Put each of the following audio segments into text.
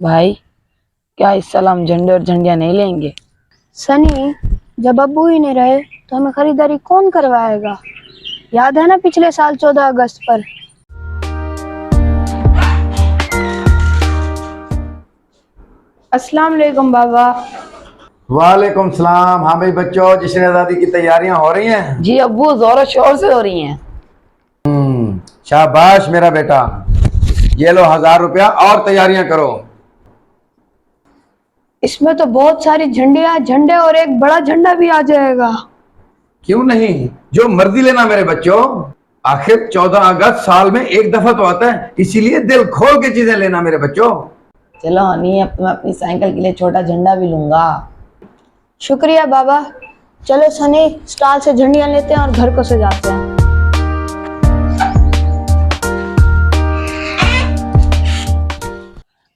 भाई, क्या इस साल हम झंडे और झंडियाँ नहीं लेंगे? सनी, जब अब्बू ही नहीं रहे तो हमें खरीदारी कौन करवाएगा? याद है ना पिछले साल 14 अगस्त पर? अस्सलाम वालेकुम बाबा। वालेकुम सलाम। हाँ भाई बच्चों, जश्न आज़ादी की तैयारियां हो रही हैं? जी अब्बू, जोरों शोर से हो रही हैं। शाबाश मेरा बेटा। ये लो 1000 रुपया और तैयारियां करो। इसमें तो बहुत सारी झंडे और एक बड़ा झंडा भी आ जाएगा। क्यों नहीं, जो मर्जी लेना मेरे बच्चों। आखिर 14 अगस्त साल में एक दफा तो आता है, इसीलिए दिल खोल के चीजें लेना मेरे बच्चों। चलो हनी, अब मैं अपनी साइकिल के लिए छोटा झंडा भी लूंगा। शुक्रिया बाबा। चलो सनी, स्टाल से झंडियां लेते हैं और घर को सजाते हैं।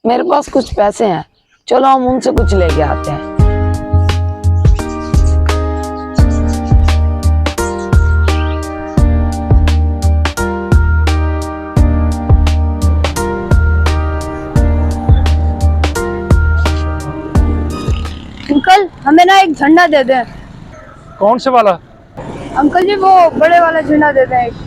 मेरे पास कुछ पैसे हैं, चलो हम उनसे कुछ लेके आते हैं। अंकल, हमें ना एक झंडा दे दें। कौन से वाला? अंकल जी, वो बड़े वाला झंडा दे दें एक।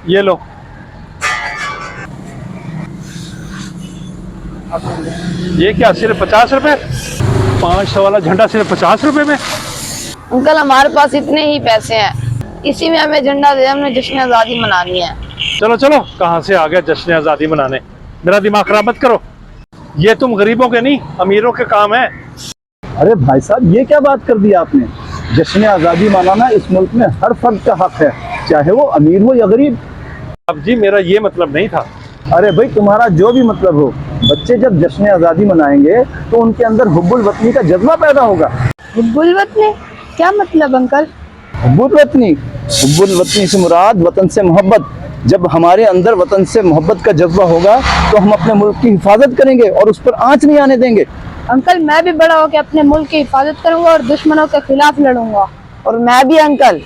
ये लो। ये क्या, सिर्फ 50 रुपए? 500 वाला झंडा सिर्फ 50 रुपए में? अंकल, हमारे पास इतने ही पैसे हैं, इसी में हमें झंडा दे, हमने जश्न आज़ादी मनानी है। चलो चलो, कहाँ से आ गया जश्न आज़ादी मनाने। मेरा दिमाग खराब मत करो। ये तुम गरीबों के नहीं, अमीरों के काम है। अरे भाई साहब, ये क्या बात कर दी आपने? जश्न आज़ादी मनाना इस मुल्क में हर फर्द का हक है, चाहे वो अमीर हो या गरीब। अब जी, मेरा ये मतलब नहीं था। अरे भाई, तुम्हारा जो भी मतलब हो, बच्चे जब जश्न आज़ादी मनाएंगे तो उनके अंदर हुब्बुल वतनी का जज्बा पैदा होगा। हुब्बुल वतनी? क्या मतलब अंकल? हुब्बुल वतनी से मुराद वतन से मोहब्बत। जब हमारे अंदर वतन से मोहब्बत का जज्बा होगा तो हम अपने मुल्क की हिफाजत करेंगे और उस पर आंच नहीं आने देंगे। अंकल, मैं भी बड़ा होकर अपने मुल्क की हिफाजत करूंगा और दुश्मनों के खिलाफ लड़ूंगा। और मैं भी अंकल।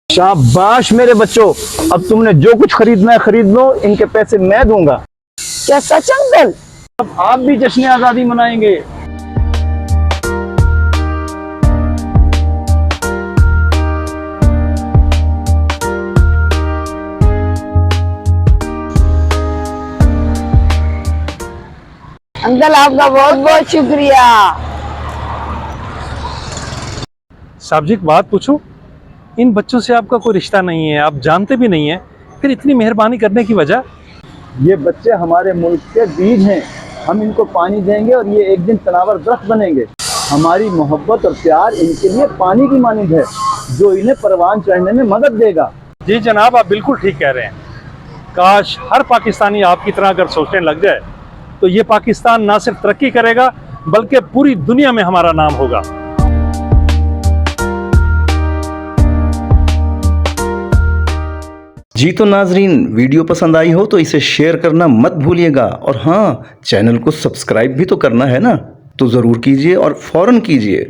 शाबाश मेरे बच्चों, अब तुमने जो कुछ खरीदना है खरीद लो, इनके पैसे मैं दूंगा। क्या सच अंकल? अब आप भी जश्न आज़ादी मनाएंगे। अंकल, आपका बहुत बहुत शुक्रिया। साहब जी, एक बात पूछूं? इन बच्चों से आपका कोई रिश्ता नहीं है, आप जानते भी नहीं है, फिर इतनी मेहरबानी करने की वजह? ये बच्चे हमारे मुल्क के बीज हैं, हम इनको पानी देंगे और ये एक दिन तनावर दरख्त बनेंगे। हमारी मोहब्बत और प्यार इनके लिए पानी की मानिंद है, जो इन्हें परवान चढ़ने में मदद देगा। जी जनाब, आप बिल्कुल ठीक कह रहे हैं। काश हर पाकिस्तानी आपकी तरह अगर सोचने लग जाए तो ये पाकिस्तान ना सिर्फ तरक्की करेगा बल्कि पूरी दुनिया में हमारा नाम होगा। जी तो नाजरीन, वीडियो पसंद आई हो तो इसे शेयर करना मत भूलिएगा, और हाँ, चैनल को सब्सक्राइब भी तो करना है ना, तो ज़रूर कीजिए और फ़ौरन कीजिए।